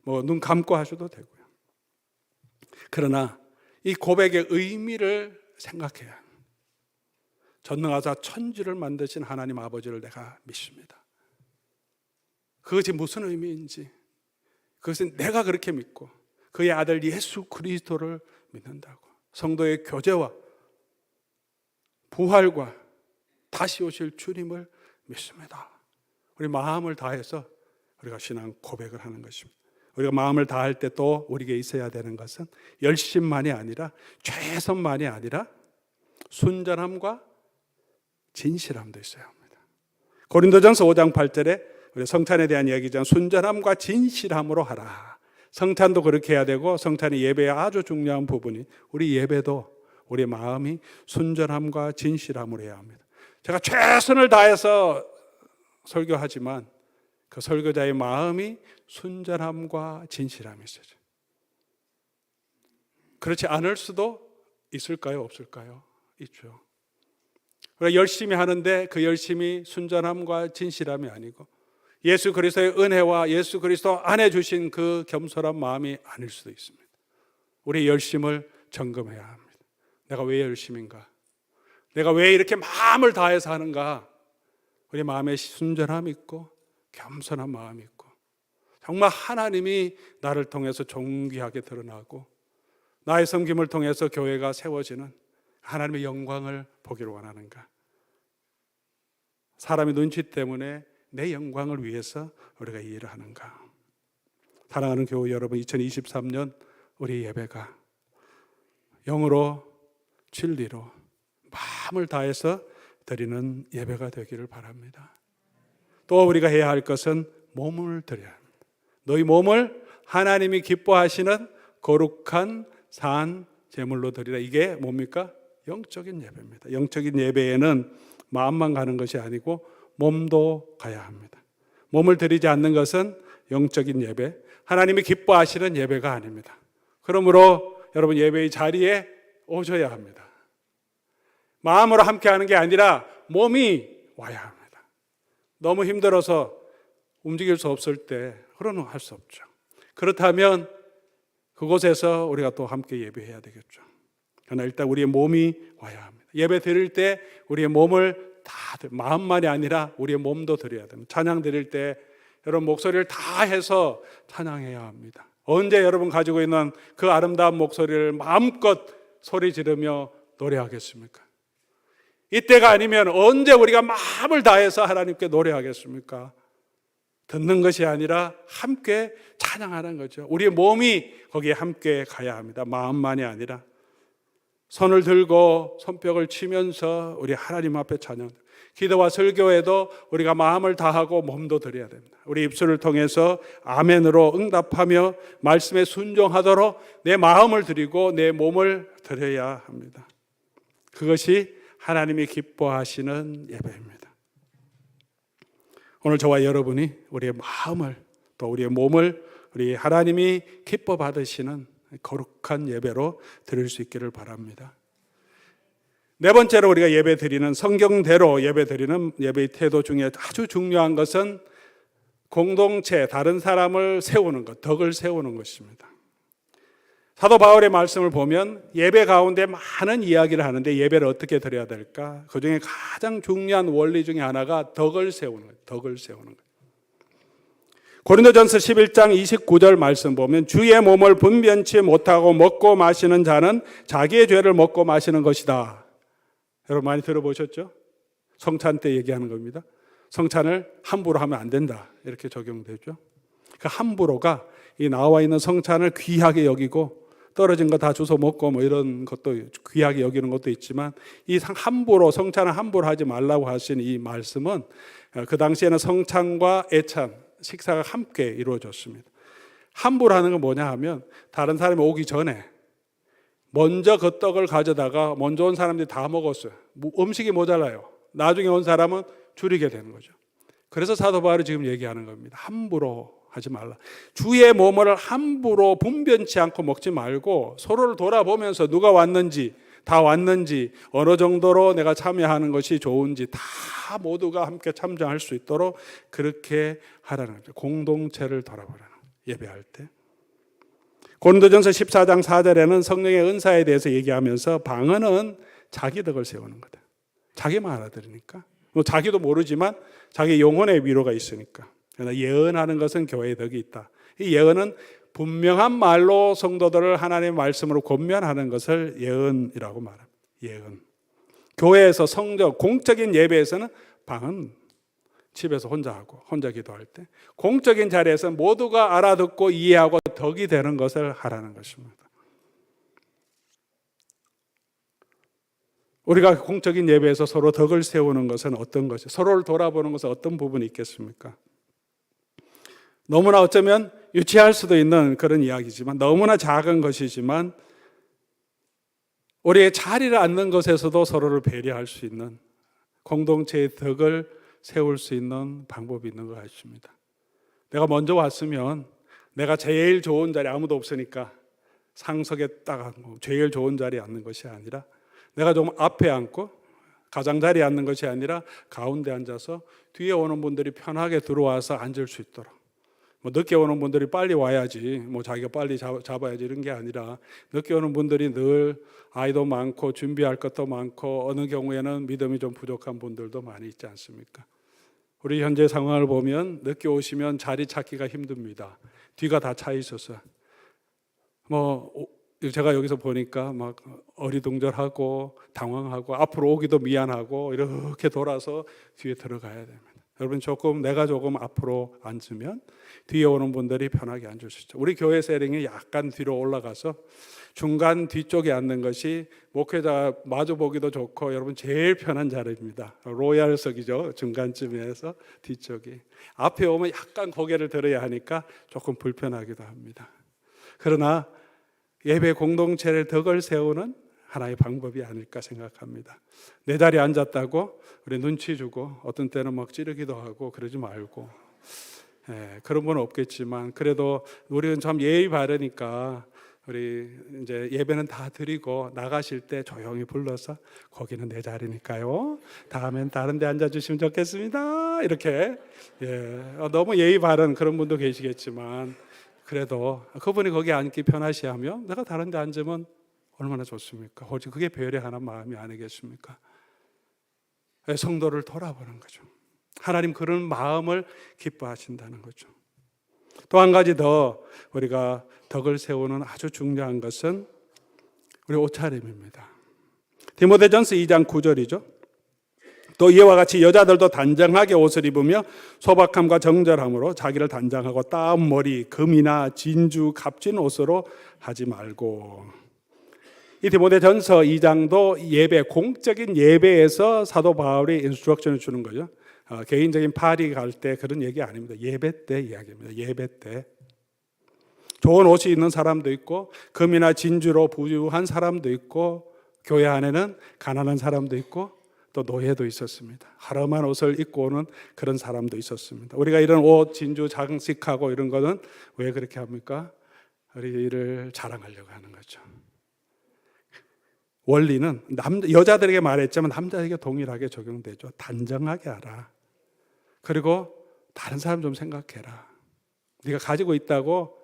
눈 감고 하셔도 되고요. 그러나 이 고백의 의미를 생각해야 합니다. 전능하사 천지를 만드신 하나님 아버지를 내가 믿습니다. 그것이 무슨 의미인지, 그것은 내가 그렇게 믿고 그의 아들 예수 그리스도를 믿는다고, 성도의 교제와 부활과 다시 오실 주님을 믿습니다. 우리 마음을 다해서 우리가 신앙 고백을 하는 것입니다. 우리가 마음을 다할 때 또 우리에게 있어야 되는 것은 열심만이 아니라, 최선만이 아니라 순전함과 진실함도 있어야 합니다. 고린도전서 5장 8절에 우리 성찬에 대한 이야기잖아요. 순전함과 진실함으로 하라. 성찬도 그렇게 해야 되고, 성찬이 예배의 아주 중요한 부분이, 우리 예배도 우리 마음이 순전함과 진실함으로 해야 합니다. 제가 최선을 다해서 설교하지만 그 설교자의 마음이 순전함과 진실함이 있어요. 그렇지 않을 수도 있을까요? 없을까요? 있죠. 우리가 열심히 하는데 그 열심이 순전함과 진실함이 아니고 예수 그리스도의 은혜와 예수 그리스도 안에 주신 그 겸손한 마음이 아닐 수도 있습니다. 우리의 열심을 점검해야 합니다. 내가 왜 열심인가? 내가 왜 이렇게 마음을 다해서 하는가? 우리 마음에 순전함이 있고 겸손한 마음이 있고, 정말 하나님이 나를 통해서 존귀하게 드러나고 나의 섬김을 통해서 교회가 세워지는 하나님의 영광을 보기를 원하는가? 사람의 눈치 때문에 내 영광을 위해서 우리가 이 일을 하는가? 사랑하는 교회 여러분, 2023년 우리 예배가 영으로 진리로 마음을 다해서 드리는 예배가 되기를 바랍니다. 또 우리가 해야 할 것은 몸을 드려야 합니다. 너희 몸을 하나님이 기뻐하시는 거룩한 산 제물로 드리라. 이게 뭡니까? 영적인 예배입니다. 영적인 예배에는 마음만 가는 것이 아니고 몸도 가야 합니다. 몸을 드리지 않는 것은 영적인 예배, 하나님이 기뻐하시는 예배가 아닙니다. 그러므로 여러분 예배의 자리에 오셔야 합니다. 마음으로 함께 하는 게 아니라 몸이 와야 합니다. 너무 힘들어서 움직일 수 없을 때 그러는 할 수 없죠. 그렇다면 그곳에서 우리가 또 함께 예배해야 되겠죠. 그러나 일단 우리의 몸이 와야 합니다. 예배 드릴 때 우리의 몸을 다, 마음만이 아니라 우리의 몸도 드려야 됩니다. 찬양 드릴 때 여러분 목소리를 다 해서 찬양해야 합니다. 언제 여러분 가지고 있는 그 아름다운 목소리를 마음껏 소리 지르며 노래하겠습니까? 이때가 아니면 언제 우리가 마음을 다해서 하나님께 노래하겠습니까? 듣는 것이 아니라 함께 찬양하는 거죠. 우리의 몸이 거기에 함께 가야 합니다. 마음만이 아니라 손을 들고 손뼉을 치면서 우리 하나님 앞에 찬양. 기도와 설교에도 우리가 마음을 다하고 몸도 드려야 됩니다. 우리 입술을 통해서 아멘으로 응답하며 말씀에 순종하도록 내 마음을 드리고 내 몸을 드려야 합니다. 그것이 하나님이 기뻐하시는 예배입니다. 오늘 저와 여러분이 우리의 마음을 또 우리의 몸을 우리 하나님이 기뻐 받으시는 거룩한 예배로 드릴 수 있기를 바랍니다. 네 번째로 우리가 예배 드리는 성경대로 예배 드리는 예배의 태도 중에 아주 중요한 것은 공동체, 다른 사람을 세우는 것, 덕을 세우는 것입니다. 사도 바울의 말씀을 보면 예배 가운데 많은 이야기를 하는데 예배를 어떻게 드려야 될까? 그 중에 가장 중요한 원리 중에 하나가 덕을 세우는 거예요. 덕을 세우는 거예요. 고린도전서 11장 29절 말씀 보면 주의 몸을 분변치 못하고 먹고 마시는 자는 자기의 죄를 먹고 마시는 것이다. 여러분 많이 들어보셨죠? 성찬 때 얘기하는 겁니다. 성찬을 함부로 하면 안 된다. 이렇게 적용되죠. 그 함부로가 이 나와 있는 성찬을 귀하게 여기고 떨어진 거 다 주워 먹고 뭐 이런 것도 귀하게 여기는 것도 있지만 이 함부로 성찬을 함부로 하지 말라고 하신 이 말씀은 그 당시에는 성찬과 애찬 식사가 함께 이루어졌습니다. 함부로 하는 건 뭐냐 하면 다른 사람이 오기 전에 먼저 그 떡을 가져다가 먼저 온 사람들이 다 먹었어요. 음식이 모자라요. 나중에 온 사람은 줄이게 되는 거죠. 그래서 사도 바울이 지금 얘기하는 겁니다. 함부로 하지 말라. 주의 몸을 함부로 분변치 않고 먹지 말고 서로를 돌아보면서 누가 왔는지, 다 왔는지, 어느 정도로 내가 참여하는 것이 좋은지 다 모두가 함께 참여할 수 있도록 그렇게 하라는 거죠. 공동체를 돌아보라는 예배할 때. 고린도전서 14장 4절에는 성령의 은사에 대해서 얘기하면서 방언은 자기 덕을 세우는 거다. 자기만 알아들으니까. 자기도 모르지만 자기 영혼의 위로가 있으니까. 그러나 예언하는 것은 교회의 덕이 있다. 이 예언은 분명한 말로 성도들을 하나님의 말씀으로 권면하는 것을 예언이라고 말합니다. 예언. 교회에서 성적, 공적인 예배에서는 방언 집에서 혼자 하고 혼자 기도할 때 공적인 자리에서는 모두가 알아듣고 이해하고 덕이 되는 것을 하라는 것입니다. 우리가 공적인 예배에서 서로 덕을 세우는 것은 어떤 것이, 서로를 돌아보는 것은 어떤 부분이 있겠습니까? 너무나 어쩌면 유치할 수도 있는 그런 이야기지만 너무나 작은 것이지만 우리의 자리를 앉는 것에서도 서로를 배려할 수 있는 공동체의 덕을 세울 수 있는 방법이 있는 것 같습니다. 내가 먼저 왔으면 내가 제일 좋은 자리 아무도 없으니까 상석에 딱 앉고 제일 좋은 자리에 앉는 것이 아니라 내가 좀 앞에 앉고 가장자리에 앉는 것이 아니라 가운데 앉아서 뒤에 오는 분들이 편하게 들어와서 앉을 수 있도록 뭐 늦게 오는 분들이 빨리 와야지 뭐 자기가 빨리 잡아야지 이런 게 아니라 늦게 오는 분들이 늘 아이도 많고 준비할 것도 많고 어느 경우에는 믿음이 좀 부족한 분들도 많이 있지 않습니까? 우리 현재 상황을 보면 늦게 오시면 자리 찾기가 힘듭니다. 뒤가 다 차 있어서 뭐 제가 여기서 보니까 막 어리둥절하고 당황하고 앞으로 오기도 미안하고 이렇게 돌아서 뒤에 들어가야 됩니다. 여러분 내가 조금 앞으로 앉으면 뒤에 오는 분들이 편하게 앉을 수 있죠. 우리 교회 세링이 약간 뒤로 올라가서 중간 뒤쪽에 앉는 것이 목회자 마주 보기도 좋고 여러분 제일 편한 자리입니다. 로얄석이죠. 중간쯤에서 뒤쪽이. 앞에 오면 약간 고개를 들어야 하니까 조금 불편하기도 합니다. 그러나 예배 공동체를 덕을 세우는 하나의 방법이 아닐까 생각합니다. 내 자리에 앉았다고 우리 눈치 주고 어떤 때는 막 찌르기도 하고 그러지 말고, 그런 건 없겠지만 그래도 우리는 참 예의 바르니까 우리 이제 예배는 다 드리고 나가실 때 조용히 불러서 거기는 내 자리니까요, 다음엔 다른 데 앉아주시면 좋겠습니다, 이렇게. 너무 예의 바른 그런 분도 계시겠지만 그래도 그분이 거기 앉기 편하시하면 내가 다른 데 앉으면 얼마나 좋습니까? 오직 그게 배려하는 마음이 아니겠습니까? 성도를 돌아보는 거죠. 하나님 그런 마음을 기뻐하신다는 거죠. 또 한 가지 더 우리가 덕을 세우는 아주 중요한 것은 우리 옷차림입니다. 디모데전서 2장 9절이죠. 또 이와 같이 여자들도 단정하게 옷을 입으며 소박함과 정절함으로 자기를 단정하고 따은 머리, 금이나 진주, 값진 옷으로 하지 말고. 이 디모데전서 2장도 예배, 공적인 예배에서 사도 바울이 인스트럭션을 주는 거죠. 개인적인 파리 갈 때 그런 얘기 아닙니다. 예배 때 이야기입니다. 예배 때 좋은 옷이 있는 사람도 있고 금이나 진주로 부유한 사람도 있고 교회 안에는 가난한 사람도 있고 또 노예도 있었습니다. 하름한 옷을 입고 오는 그런 사람도 있었습니다. 우리가 이런 옷, 진주, 장식하고 이런 거는 왜 그렇게 합니까? 우리를 자랑하려고 하는 거죠. 원리는 여자들에게 말했지만 남자에게 동일하게 적용되죠. 단정하게 하라. 그리고 다른 사람 좀 생각해라. 네가 가지고 있다고,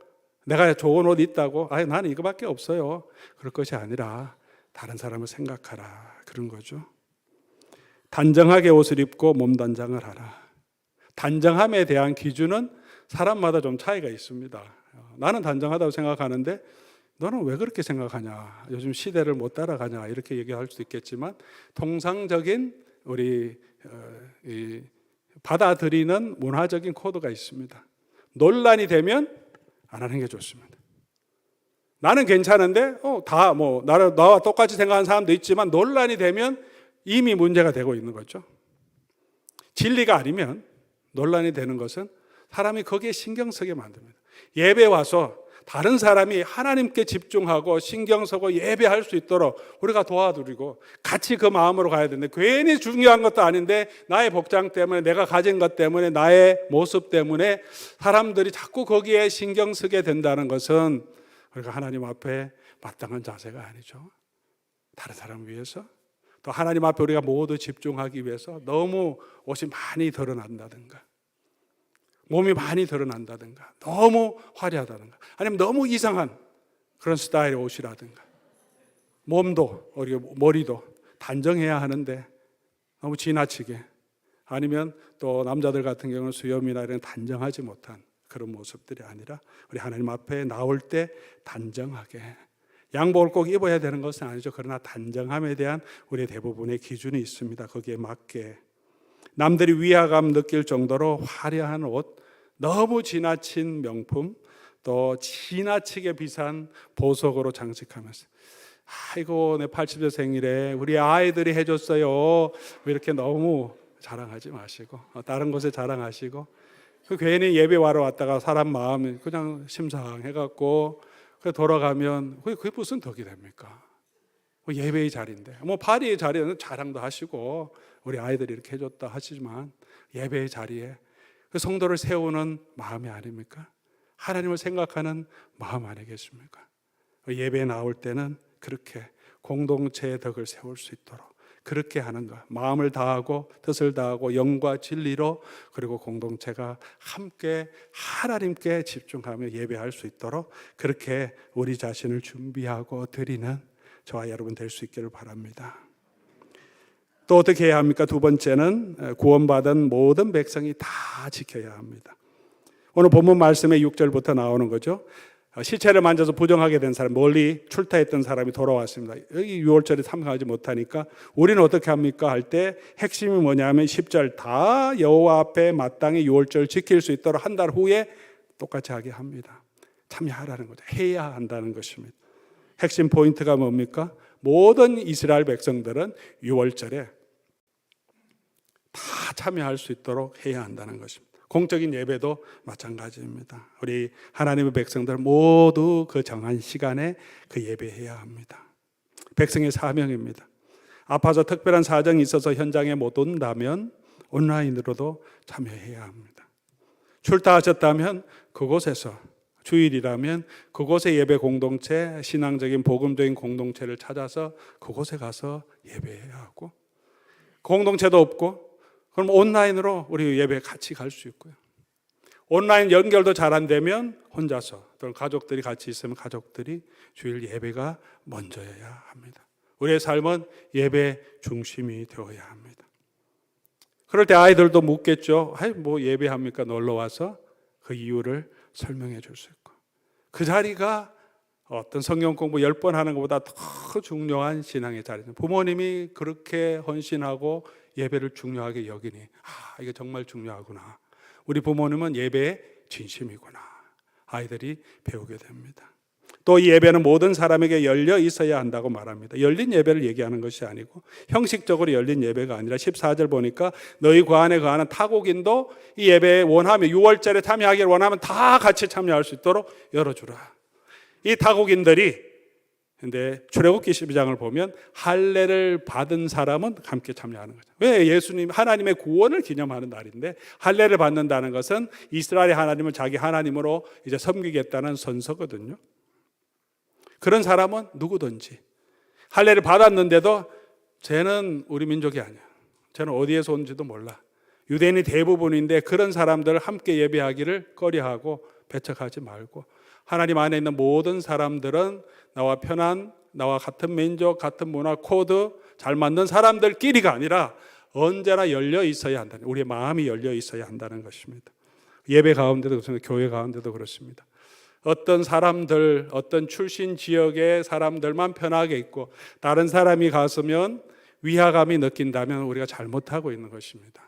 내가 좋은 옷 있다고, 나는 이거밖에 없어요, 그럴 것이 아니라 다른 사람을 생각하라, 그런 거죠. 단정하게 옷을 입고 몸 단장을 하라. 단정함에 대한 기준은 사람마다 좀 차이가 있습니다. 나는 단정하다고 생각하는데 너는 왜 그렇게 생각하냐, 요즘 시대를 못 따라가냐, 이렇게 얘기할 수도 있겠지만 통상적인 우리 받아들이는 문화적인 코드가 있습니다. 논란이 되면 안 하는 게 좋습니다. 나는 괜찮은데 나와 똑같이 생각하는 사람도 있지만 논란이 되면 이미 문제가 되고 있는 거죠. 진리가 아니면 논란이 되는 것은 사람이 거기에 신경 쓰게 만듭니다. 예배 와서 다른 사람이 하나님께 집중하고 신경 쓰고 예배할 수 있도록 우리가 도와드리고 같이 그 마음으로 가야 되는데, 괜히 중요한 것도 아닌데 나의 복장 때문에, 내가 가진 것 때문에, 나의 모습 때문에 사람들이 자꾸 거기에 신경 쓰게 된다는 것은 우리가 하나님 앞에 마땅한 자세가 아니죠. 다른 사람을 위해서, 또 하나님 앞에 우리가 모두 집중하기 위해서 너무 옷이 많이 드러난다든가, 몸이 많이 드러난다든가, 너무 화려하다든가, 아니면 너무 이상한 그런 스타일의 옷이라든가, 몸도 머리도 단정해야 하는데 너무 지나치게, 아니면 또 남자들 같은 경우는 수염이나 이런 단정하지 못한 그런 모습들이 아니라 우리 하나님 앞에 나올 때 단정하게, 양복을 꼭 입어야 되는 것은 아니죠. 그러나 단정함에 대한 우리의 대부분의 기준이 있습니다. 거기에 맞게 남들이 위화감 느낄 정도로 화려한 옷, 너무 지나친 명품, 또 지나치게 비싼 보석으로 장식하면서 아이고 내 80세 생일에 우리 아이들이 해줬어요, 이렇게 너무 자랑하지 마시고 다른 곳에 자랑하시고, 괜히 예배 와러 왔다가 사람 마음이 그냥 심상해갖고 돌아가면 그게 무슨 덕이 됩니까? 예배의 자리인데, 파리의 자리에는 자랑도 하시고 우리 아이들이 이렇게 해줬다 하시지만 예배의 자리에 그 성도를 세우는 마음이 아닙니까? 하나님을 생각하는 마음 아니겠습니까? 예배에 나올 때는 그렇게 공동체의 덕을 세울 수 있도록 그렇게 하는 것, 마음을 다하고 뜻을 다하고 영과 진리로, 그리고 공동체가 함께 하나님께 집중하며 예배할 수 있도록 그렇게 우리 자신을 준비하고 드리는 저와 여러분 될 수 있기를 바랍니다. 또 어떻게 해야 합니까? 두 번째는 구원받은 모든 백성이 다 지켜야 합니다. 오늘 본문 말씀의 6절부터 나오는 거죠. 시체를 만져서 부정하게 된 사람, 멀리 출타했던 사람이 돌아왔습니다. 여기 유월절에 참석하지 못하니까 우리는 어떻게 합니까? 할 때 핵심이 뭐냐면 10절 다 여호와 앞에 마땅히 유월절 지킬 수 있도록 한 달 후에 똑같이 하게 합니다. 참여하라는 거죠. 해야 한다는 것입니다. 핵심 포인트가 뭡니까? 모든 이스라엘 백성들은 유월절에 다 참여할 수 있도록 해야 한다는 것입니다. 공적인 예배도 마찬가지입니다. 우리 하나님의 백성들 모두 그 정한 시간에 그 예배해야 합니다. 백성의 사명입니다. 아파서 특별한 사정이 있어서 현장에 못 온다면 온라인으로도 참여해야 합니다. 출타하셨다면 그곳에서, 주일이라면 그곳의 예배 공동체, 신앙적인 복음적인 공동체를 찾아서 그곳에 가서 예배해야 하고, 공동체도 없고 그럼 온라인으로 우리 예배 같이 갈 수 있고요. 온라인 연결도 잘 안 되면 혼자서 또는 가족들이 같이 있으면 가족들이 주일 예배가 먼저여야 합니다. 우리의 삶은 예배 중심이 되어야 합니다. 그럴 때 아이들도 묻겠죠. 뭐 예배합니까? 놀러 와서 그 이유를 설명해 줄 수 있고, 그 자리가 어떤 성경 공부 10번 하는 것보다 더 중요한 신앙의 자리입니다. 부모님이 그렇게 헌신하고 예배를 중요하게 여기니 이게 정말 중요하구나. 우리 부모님은 예배의 진심이구나. 아이들이 배우게 됩니다. 또 이 예배는 모든 사람에게 열려 있어야 한다고 말합니다. 열린 예배를 얘기하는 것이 아니고 형식적으로 열린 예배가 아니라 14절 보니까 너희 그 안에 거하는 타국인도 이 예배에 원하면 6월절에 참여하기를 원하면 다 같이 참여할 수 있도록 열어주라. 이 타국인들이 근데 출애굽기 12장을 보면 할례를 받은 사람은 함께 참여하는 거죠. 왜? 예수님 하나님의 구원을 기념하는 날인데 할례를 받는다는 것은 이스라엘의 하나님을 자기 하나님으로 이제 섬기겠다는 선서거든요. 그런 사람은 누구든지 할례를 받았는데도 쟤는 우리 민족이 아니야. 쟤는 어디에서 온지도 몰라. 유대인이 대부분인데 그런 사람들을 함께 예배하기를 꺼려하고 배척하지 말고 하나님 안에 있는 모든 사람들은 나와 편한, 나와 같은 민족, 같은 문화, 코드 잘 맞는 사람들끼리가 아니라 언제나 열려 있어야 한다. 우리의 마음이 열려 있어야 한다는 것입니다. 예배 가운데도 그렇습니다. 교회 가운데도 그렇습니다. 어떤 사람들, 어떤 출신 지역의 사람들만 편하게 있고 다른 사람이 갔으면 위화감이 느낀다면 우리가 잘못하고 있는 것입니다.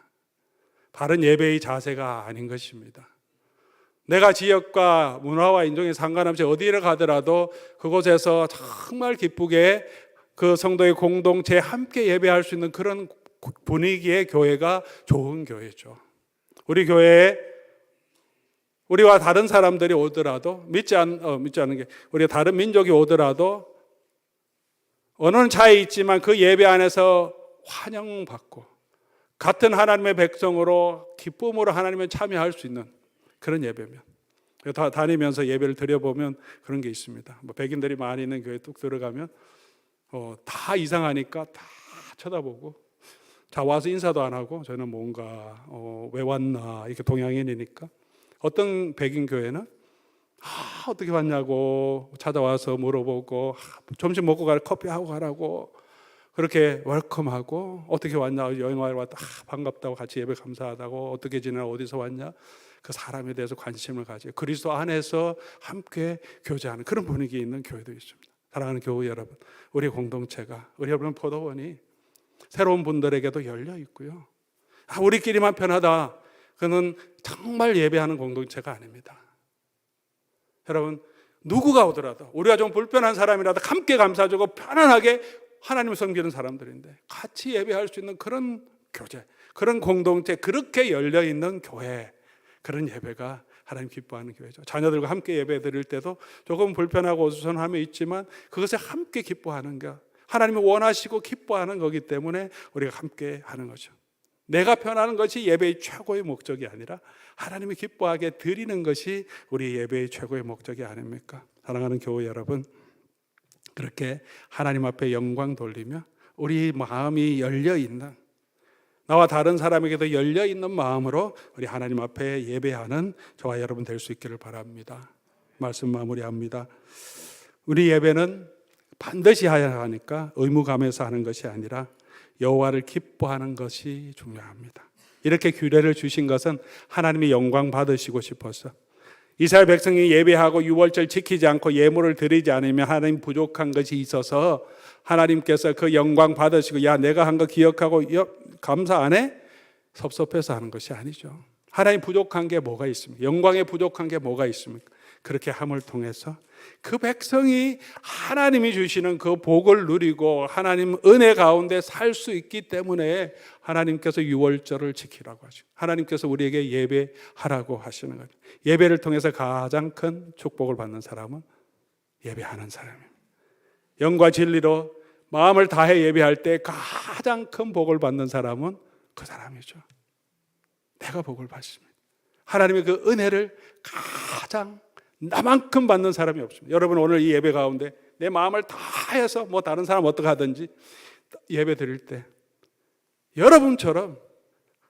바른 예배의 자세가 아닌 것입니다. 내가 지역과 문화와 인종에 상관없이 어디를 가더라도 그곳에서 정말 기쁘게 그 성도의 공동체에 함께 예배할 수 있는 그런 분위기의 교회가 좋은 교회죠. 우리 교회에 우리와 다른 사람들이 오더라도 믿지 않는 게 우리가 다른 민족이 오더라도 언어는 차이 있지만 그 예배 안에서 환영받고 같은 하나님의 백성으로 기쁨으로 하나님을 참여할 수 있는 그런 예배면 다 다니면서 예배를 드려보면 그런 게 있습니다. 백인들이 많이 있는 교회 뚝 들어가면 다 이상하니까 다 쳐다보고 자 와서 인사도 안 하고 저는 뭔가 왜 왔나 이렇게 동양인이니까 어떤 백인 교회는 어떻게 왔냐고 찾아와서 물어보고 점심 먹고 가라 커피하고 가라고 그렇게 웰컴하고 어떻게 왔냐 여행하러 왔다 반갑다고 같이 예배 감사하다고 어떻게 지내나 어디서 왔냐 그 사람에 대해서 관심을 가지고 그리스도 안에서 함께 교제하는 그런 분위기 있는 교회도 있습니다. 사랑하는 교회 여러분, 우리 공동체가 우리 여러분 포도원이 새로운 분들에게도 열려 있고요. 우리끼리만 편하다. 그는 정말 예배하는 공동체가 아닙니다. 여러분 누구가 오더라도 우리가 좀 불편한 사람이라도 함께 감싸주고 편안하게 하나님을 섬기는 사람들인데 같이 예배할 수 있는 그런 교제, 그런 공동체, 그렇게 열려있는 교회, 그런 예배가 하나님 기뻐하는 교회죠. 자녀들과 함께 예배 드릴 때도 조금 불편하고 어수선함이 있지만 그것에 함께 기뻐하는 것, 하나님이 원하시고 기뻐하는 거기 때문에 우리가 함께 하는 거죠. 내가 편하는 것이 예배의 최고의 목적이 아니라 하나님이 기뻐하게 드리는 것이 우리 예배의 최고의 목적이 아닙니까? 사랑하는 교회 여러분, 그렇게 하나님 앞에 영광 돌리며 우리 마음이 열려있는 나와 다른 사람에게도 열려있는 마음으로 우리 하나님 앞에 예배하는 저와 여러분 될 수 있기를 바랍니다. 말씀 마무리합니다. 우리 예배는 반드시 해야 하니까 의무감에서 하는 것이 아니라 여호와를 기뻐하는 것이 중요합니다. 이렇게 규례를 주신 것은 하나님이 영광 받으시고 싶어서 이스라엘 백성이 예배하고 유월절 지키지 않고 예물을 드리지 않으면 하나님 부족한 것이 있어서 하나님께서 그 영광 받으시고 야 내가 한 거 기억하고 감사 안 해? 섭섭해서 하는 것이 아니죠. 하나님 부족한 게 뭐가 있습니까? 영광에 부족한 게 뭐가 있습니까? 그렇게 함을 통해서 그 백성이 하나님이 주시는 그 복을 누리고 하나님 은혜 가운데 살 수 있기 때문에 하나님께서 유월절을 지키라고 하시고 하나님께서 우리에게 예배하라고 하시는 거죠. 예배를 통해서 가장 큰 축복을 받는 사람은 예배하는 사람입니다. 영과 진리로 마음을 다해 예배할 때 가장 큰 복을 받는 사람은 그 사람이죠. 내가 복을 받습니다. 하나님의 그 은혜를 가장 나만큼 받는 사람이 없습니다. 여러분 오늘 이 예배 가운데 내 마음을 다해서 뭐 다른 사람 어떻게 하든지 예배 드릴 때 여러분처럼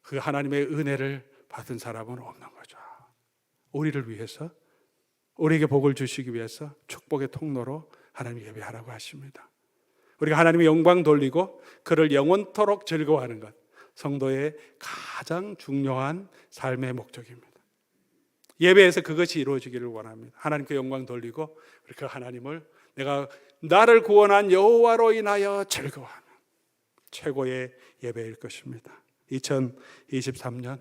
그 하나님의 은혜를 받은 사람은 없는 거죠. 우리를 위해서 우리에게 복을 주시기 위해서 축복의 통로로 하나님 예배하라고 하십니다. 우리가 하나님의 영광 돌리고 그를 영원토록 즐거워하는 것 성도의 가장 중요한 삶의 목적입니다. 예배에서 그것이 이루어지기를 원합니다. 하나님께 영광 돌리고 그 하나님을 내가 나를 구원한 여호와로 인하여 즐거워하는 최고의 예배일 것입니다. 2023년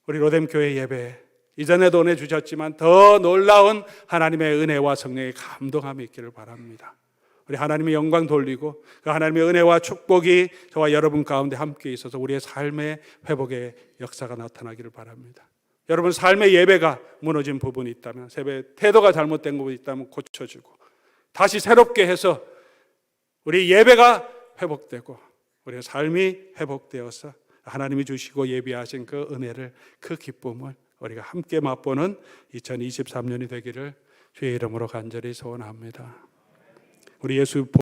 우리 로뎀교회 예배 이전에도 은혜 주셨지만 더 놀라운 하나님의 은혜와 성령의 감동함이 있기를 바랍니다. 우리 하나님의 영광 돌리고 그 하나님의 은혜와 축복이 저와 여러분 가운데 함께 있어서 우리의 삶의 회복의 역사가 나타나기를 바랍니다. 여러분 삶의 예배가 무너진 부분이 있다면 세배 태도가 잘못된 부분이 있다면 고쳐주고 다시 새롭게 해서 우리 예배가 회복되고 우리의 삶이 회복되어서 하나님이 주시고 예비하신 그 은혜를 그 기쁨을 우리가 함께 맛보는 2023년이 되기를 주의 이름으로 간절히 소원합니다. 우리 예수